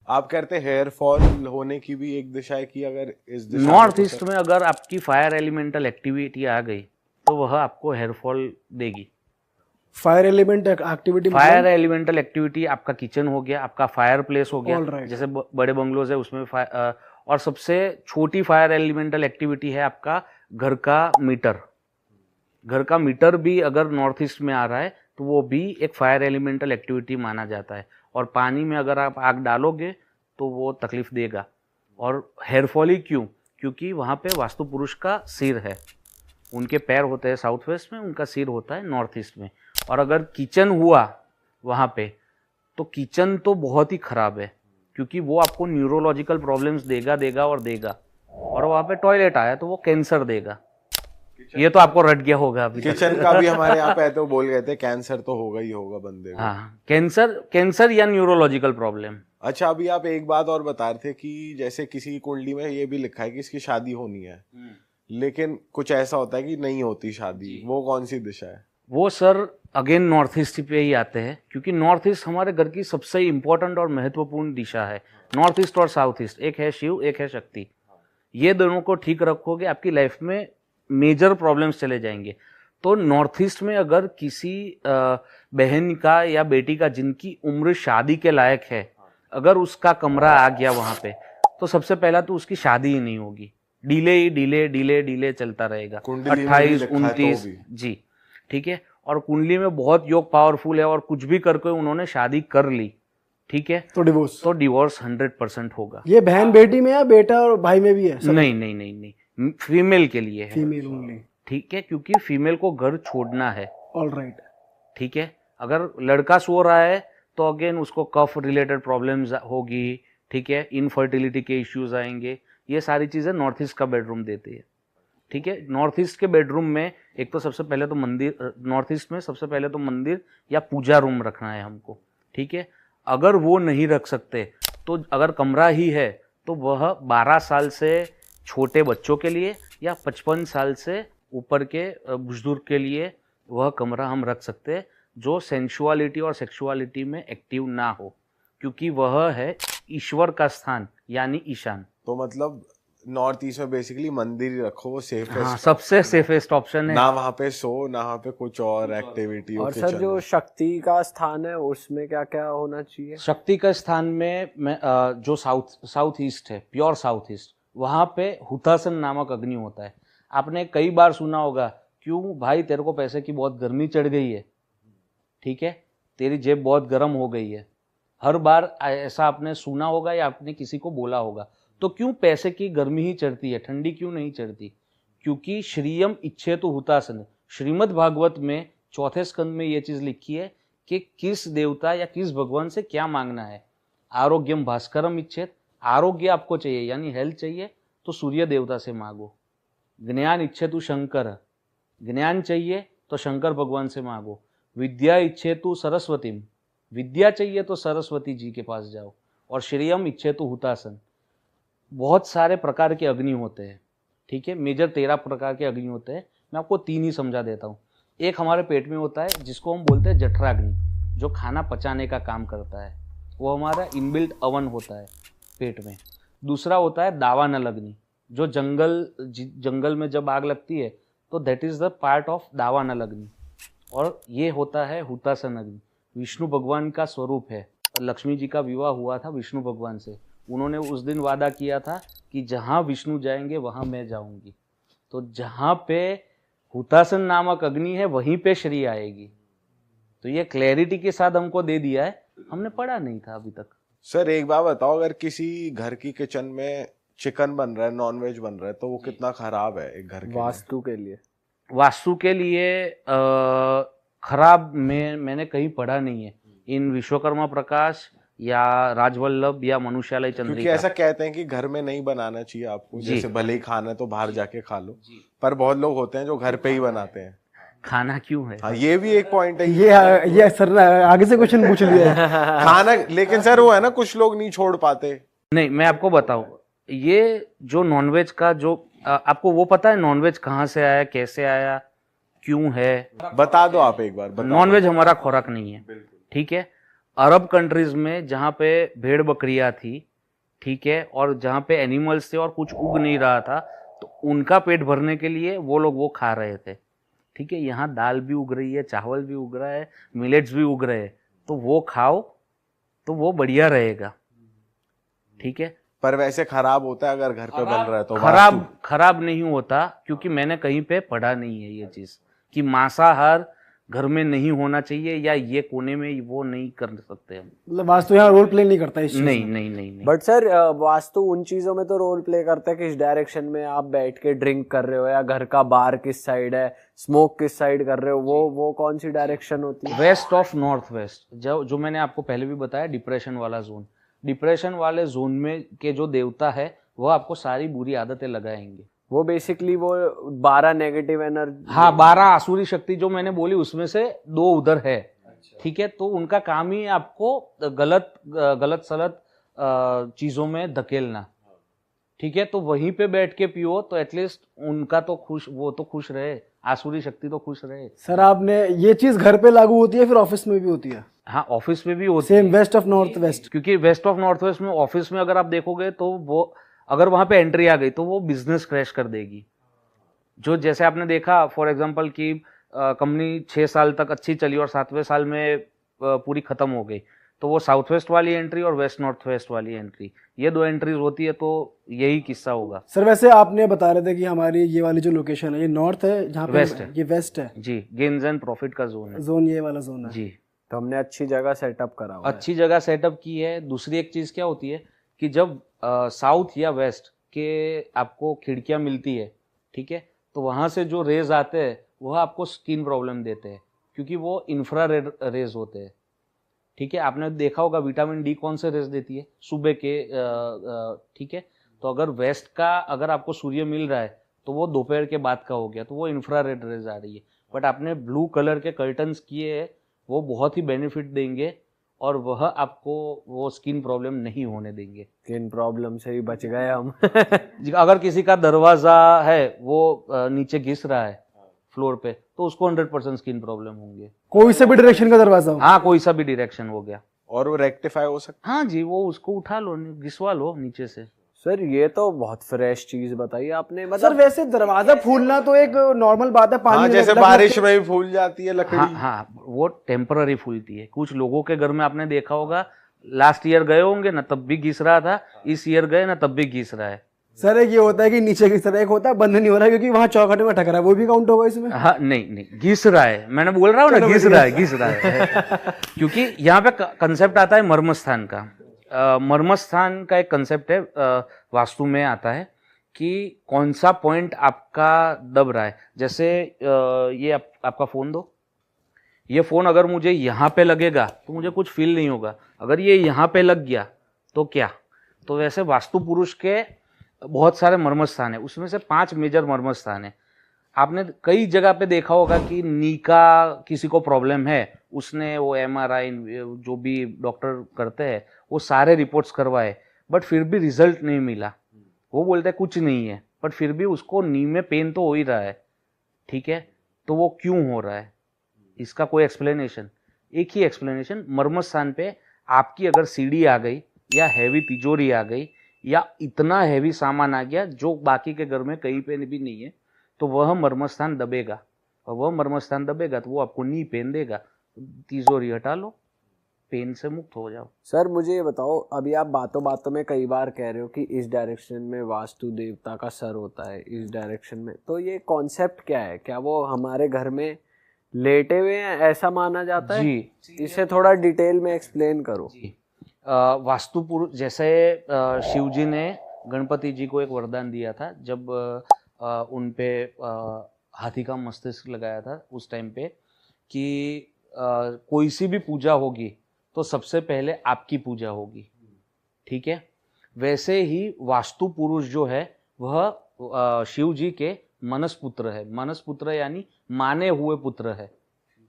आप कहते हैं हेयर फॉल होने की भी एक दिशा है कि अगर इस दिशा नॉर्थ ईस्ट में अगर आपकी फायर एलिमेंटल एक्टिविटी आ गई तो वह आपको हेयर फॉल देगी। Fire element activity, fire elemental activity आपका किचन हो गया, आपका फायर प्लेस हो गया, Alright. जैसे बड़े बंगलोज है उसमें और सबसे छोटी फायर एलिमेंटल एक्टिविटी है आपका घर का मीटर। घर का मीटर भी अगर नॉर्थ ईस्ट में आ रहा है तो वो भी एक फायर एलिमेंटल एक्टिविटी माना जाता है। और पानी में अगर आप आग डालोगे तो वो तकलीफ देगा। और हेयर फॉल ही क्यों? क्योंकि वहाँ पे वास्तु पुरुष का सिर है, उनके पैर होते हैं साउथ वेस्ट में, उनका सिर होता है नॉर्थ ईस्ट में। और अगर किचन हुआ वहाँ पे तो किचन तो बहुत ही खराब है, क्योंकि वो आपको न्यूरोलॉजिकल प्रॉब्लम्स देगा और देगा। और वहाँ पे टॉयलेट आया तो वो कैंसर देगा। ये तो आपको रट गया होगा अभी। किचन का भी हमारे यहाँ पे तो बोल गए थे कैंसर तो होगा ही होगा बंदे को। हाँ, कैंसर या न्यूरोलॉजिकल प्रॉब्लम। अच्छा, अभी आप एक बात और बता रहे थे कि जैसे किसी की कुंडली में ये भी लिखा है कि इसकी शादी होनी है, लेकिन कुछ ऐसा होता है कि नहीं होती शादी, वो कौन सी दिशा है? वो सर अगेन नॉर्थ ईस्ट पे ही आते हैं, क्योंकि नॉर्थ ईस्ट हमारे घर की सबसे इम्पोर्टेंट और महत्वपूर्ण दिशा है। नॉर्थ ईस्ट और साउथ ईस्ट, एक है शिव, एक है शक्ति। ये दोनों को ठीक रखोगे आपकी लाइफ में मेजर प्रॉब्लम्स चले जाएंगे। तो नॉर्थ ईस्ट में अगर किसी बहन का या बेटी का जिनकी उम्र शादी के लायक है, अगर उसका कमरा आ गया वहाँ पे, तो सबसे पहला तो उसकी शादी ही नहीं होगी। डिले चलता रहेगा। 28, 29 जी, ठीक है। और कुंडली में बहुत योग पावरफुल है और कुछ भी करके उन्होंने शादी कर ली, ठीक है, तो डिवोर्स 100% होगा। ये बहन बेटी में या बेटा और भाई में भी है? नहीं, फीमेल के लिए है, फीमेल ओनली, ठीक है, क्योंकि फीमेल को घर छोड़ना है। ऑलराइट, ठीक है। अगर लड़का सो रहा है तो अगेन उसको कफ रिलेटेड प्रॉब्लम्स होगी, ठीक है, इनफर्टिलिटी के इश्यूज आएंगे। ये सारी चीजें नॉर्थ ईस्ट का बेडरूम देती है, ठीक है। नॉर्थ ईस्ट के बेडरूम में एक तो सबसे पहले तो मंदिर, नॉर्थ ईस्ट में सबसे पहले तो मंदिर या पूजा रूम रखना है हमको, ठीक है। अगर वो नहीं रख सकते तो अगर कमरा ही है तो वह 12 साल से छोटे बच्चों के लिए या 55 साल से ऊपर के बुजुर्ग के लिए वह कमरा हम रख सकते हैं, जो सेंसुअलिटी और सेक्सुअलिटी में एक्टिव ना हो, क्योंकि वह है ईश्वर का स्थान यानी ईशान। तो मतलब नॉर्थ ईस्ट में बेसिकली मंदिर ही रखो, वो सेफेस्ट, हाँ, सबसे सेफेस्ट ऑप्शन है। ना वहाँ पे सो, ना वहाँ पे कुछ और एक्टिविटी। और सर जो शक्ति का स्थान है उसमें क्या क्या होना चाहिए? शक्ति का स्थान में जो साउथ ईस्ट है, प्योर साउथ ईस्ट, वहाँ पे हुतासन नामक अग्नि होता है। आपने कई बार सुना होगा, क्यों भाई तेरे को पैसे की बहुत गर्मी चढ़ गई है, ठीक है, तेरी जेब बहुत गर्म हो गई है। हर बार ऐसा आपने सुना होगा या आपने किसी को बोला होगा। तो क्यों पैसे की गर्मी ही चढ़ती है, ठंडी क्यों नहीं चढ़ती? क्योंकि श्रियम इच्छेतु हुतासन, श्रीमद् भागवत में 4थे स्कंद में ये चीज लिखी है कि किस देवता या किस भगवान से क्या मांगना है। आरोग्यम भास्करम इच्छेत, आरोग्य आपको चाहिए यानी हेल्थ चाहिए तो सूर्य देवता से मांगो। ज्ञान इच्छेतु शंकर, ज्ञान चाहिए तो शंकर भगवान से मांगो। विद्या इच्छेतु सरस्वतीम, विद्या चाहिए तो सरस्वती जी के पास जाओ। और श्रेयम इच्छेतु हुतासन। बहुत सारे प्रकार के अग्नि होते हैं, ठीक है, मेजर 13 प्रकार के अग्नि होते हैं। मैं आपको 3 ही समझा देता हूँ। एक हमारे पेट में होता है जिसको हम बोलते हैं जठराग्नि, जो खाना पचाने का काम करता है, वो हमारा इनबिल्ट अवन होता है पेट में। दूसरा होता है दावानल अग्नि, जो जंगल में जब आग लगती है तो that is the part of दावानल अग्नि। और ये होता है हुतासन अग्नि, विष्णु भगवान का स्वरूप है। लक्ष्मी जी का विवाह हुआ था विष्णु भगवान से, उन्होंने उस दिन वादा किया था कि जहाँ विष्णु जाएंगे वहाँ मैं जाऊंगी। तो जहाँ पे हुतासन नामक अग्नि है वहीं पे श्री आएगी। तो ये क्लैरिटी के साथ हमको दे दिया है, हमने पढ़ा नहीं था अभी तक। सर एक बात बताओ, अगर किसी घर की किचन में चिकन बन रहा है, नॉनवेज बन रहा है, तो वो कितना खराब है एक घर के वास्तु के लिए? वास्तु के लिए खराब मैंने कहीं पढ़ा नहीं है, इन विश्वकर्मा प्रकाश या राजवल्लभ या मनुष्यालय चंद्रिका। क्योंकि ऐसा कहते हैं कि घर में नहीं बनाना चाहिए आपको, जैसे भले ही खाना है तो बाहर जाके खा लो, पर बहुत लोग होते हैं जो घर पे ही बनाते हैं। खाना क्यों है? हाँ, ये भी एक पॉइंट है। ये सर आगे से क्वेश्चन पूछ लिया है। खाना, लेकिन सर वो है ना, कुछ लोग नहीं छोड़ पाते। नहीं, मैं आपको बताऊं, ये जो नॉनवेज का जो आपको वो पता है नॉनवेज कहाँ से आया, कैसे आया, क्यों है? बता दो आप एक बार। नॉनवेज हमारा खुराक नहीं है, ठीक है। अरब कंट्रीज में जहाँ पे भेड़ बकरियां थी, ठीक है, और जहाँ पे एनिमल्स थे और कुछ उग नहीं रहा था, तो उनका पेट भरने के लिए वो लोग वो खा रहे थे, ठीक है। यहाँ दाल भी उग रही है, चावल भी उग रहा है, मिलेट्स भी उग रहे हैं, तो वो खाओ तो वो बढ़िया रहेगा, ठीक है। पर वैसे खराब होता है अगर घर पे बन रहा है तो खराब नहीं होता, क्योंकि मैंने कहीं पे पढ़ा नहीं है ये चीज कि मांसाहार घर में नहीं होना चाहिए या ये कोने में वो नहीं कर सकते हम। मतलब वास्तु यहाँ रोल प्ले नहीं करता इस चीज में। नहीं। बट सर वास्तु उन चीजों में तो रोल प्ले करता है, किस डायरेक्शन में आप बैठ के ड्रिंक कर रहे हो, या घर का बार किस साइड है, स्मोक किस साइड कर रहे हो, वो कौन सी डायरेक्शन होती है? वेस्ट ऑफ नॉर्थ वेस्ट, जो मैंने आपको पहले भी बताया, डिप्रेशन वाला जोन, डिप्रेशन वाले जोन में के जो देवता है वो आपको सारी बुरी आदतें लगाएंगे। वो बेसिकली वो 12 नेगेटिव एनर्जी, हाँ 12 आसुरी शक्ति जो मैंने बोली उसमें से 2 उधर है, ठीक है। तो उनका काम ही आपको गलत सलत चीजों में धकेलना, ठीक है। तो वहीं पे बैठ के पियो तो एटलीस्ट उनका तो वो तो खुश रहे, आसुरी शक्ति तो खुश रहे। सर आपने ये चीज घर पे लागू होती है फिर ऑफिस में भी होती है? हाँ ऑफिस में भी होती है, same west of north west. क्योंकि वेस्ट ऑफ नॉर्थ वेस्ट में ऑफिस में अगर आप देखोगे तो वो अगर वहां पे एंट्री आ गई तो वो बिजनेस क्रैश कर देगी। जो जैसे आपने देखा फॉर एग्जांपल कि कंपनी 6 साल तक अच्छी चली और 7वें साल में पूरी खत्म हो गई, तो वो साउथ वेस्ट वाली एंट्री और वेस्ट नॉर्थ वेस्ट वाली एंट्री, ये 2 एंट्रीज होती है, तो यही किस्सा होगा। सर वैसे आपने बता रहे थे कि हमारी ये वाली जो लोकेशन है ये नॉर्थ है, जहाँ पे वेस्ट है, ये वेस्ट है जी, गेन्स एंड प्रॉफिट का जोन है, जोन ये वाला जोन है जी। तो हमने अच्छी जगह सेटअप करा हुआ है। अच्छी जगह सेटअप की है। दूसरी एक चीज क्या होती है कि जब साउथ या वेस्ट के आपको खिड़कियां मिलती है, ठीक है, तो वहां से जो रेज आते हैं वह आपको स्किन प्रॉब्लम देते हैं, क्योंकि वो इंफ्रारेड रेज होते हैं, ठीक है। आपने देखा होगा विटामिन डी कौन से रेज देती है? सुबह के, ठीक है। तो अगर वेस्ट का अगर आपको सूर्य मिल रहा है तो वो दोपहर के बाद का हो गया, तो वो इंफ्रारेड रेज आ रही है। बट आपने ब्लू कलर के कर्टन्स किए हैं, वो बहुत ही बेनिफिट देंगे और वह आपको वो स्किन प्रॉब्लम नहीं होने देंगे। स्किन प्रॉब्लम से ही बच गए हम। अगर किसी का दरवाजा है वो नीचे घिस रहा है फ्लोर पे, तो उसको 100% स्किन प्रॉब्लम होंगे। कोई से भी डायरेक्शन का दरवाजा हो? हाँ कोई सा भी डायरेक्शन हो गया, और वो रेक्टिफाई हो सकता हाँ जी, वो उसको उठा लो, घिसवा लो नीचे से। सर ये तो बहुत फ्रेश चीज बताई आपने। सर मतलब वैसे दरवाजा फूलना तो एक नॉर्मल बात है, पानी हाँ, जैसे बारिश में भी फूल जाती है लकड़ी। हाँ वो टेम्पररी फूलती है। कुछ लोगों के घर में आपने देखा होगा, लास्ट ईयर गए होंगे ना तब भी घिस रहा था, इस ईयर गए ना तब भी घिस रहा है। सर एक ये होता है कि नीचे की तरह, एक होता है बंद नहीं हो रहा है क्योंकि वहां चौखट में टकरा है, वो भी काउंट होगा इसमें? हाँ नहीं घिस रहा है, मैंने बोल रहा हूँ ना, घिस रहा है क्योंकि यहाँ पे कंसेप्ट आता है मर्मस्थान का। मर्मस्थान का एक कंसेप्ट है, वास्तु में आता है कि कौन सा पॉइंट आपका दब रहा है। जैसे ये आपका फोन दो, ये फोन अगर मुझे यहाँ पे लगेगा तो मुझे कुछ फील नहीं होगा, अगर ये यहाँ पे लग गया तो क्या। तो वैसे वास्तु पुरुष के बहुत सारे मर्मस्थान है, उसमें से 5 मेजर मर्मस्थान है। आपने कई जगह पे देखा होगा कि नी का किसी को प्रॉब्लम है, उसने वो MRI जो भी डॉक्टर करते हैं वो सारे रिपोर्ट्स करवाए, बट फिर भी रिजल्ट नहीं मिला। वो बोलते हैं कुछ नहीं है, बट फिर भी उसको नी में पेन तो हो ही रहा है, ठीक है। तो वो क्यों हो रहा है, इसका कोई एक्सप्लेनेशन, एक ही एक्सप्लेनेशन, मर्मस्थान पे आपकी अगर सीढ़ी आ गई या हैवी तिजोरी आ गई या इतना हैवी सामान आ गया जो बाकी के घर में कहीं पे भी नहीं है, तो वह मर्मस्थान दबेगा, और वह मर्मस्थान दबेगा तो वो आपको नी पेन देगा। तिजोरी हटा लो, पेन से मुक्त हो जाओ। सर मुझे ये बताओ, अभी आप बातों बातों में कई बार कह रहे हो कि इस डायरेक्शन में वास्तु देवता का सर होता है, इस डायरेक्शन में, तो ये कॉन्सेप्ट क्या है? क्या वो हमारे घर में लेटे हुए हैं ऐसा माना जाता है? जी, इसे थोड़ा डिटेल में एक्सप्लेन करो। जी, वास्तु पुरुष, जैसे शिव जी ने गणपति जी को एक वरदान दिया था जब उन पे हाथी का मस्तिष्क लगाया था उस टाइम पे, कि कोई सी भी पूजा होगी तो सबसे पहले आपकी पूजा होगी, ठीक है। वैसे ही वास्तु पुरुष जो है वह शिव जी के मनस पुत्र है। मनस पुत्र यानी माने हुए पुत्र है,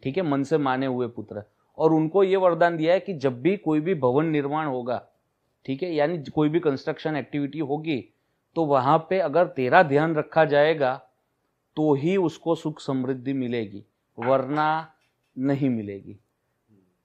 ठीक है, मन से माने हुए पुत्र। और उनको ये वरदान दिया है कि जब भी कोई भी भवन निर्माण होगा, ठीक है, यानी कोई भी कंस्ट्रक्शन एक्टिविटी होगी, तो वहां पे अगर तेरा ध्यान रखा जाएगा तो ही उसको सुख समृद्धि मिलेगी, वरना नहीं मिलेगी।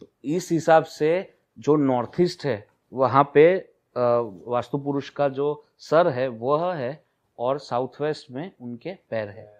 तो इस हिसाब से जो नॉर्थ ईस्ट है वहाँ पे वास्तु पुरुष का जो सर है वह है और साउथ वेस्ट में उनके पैर है।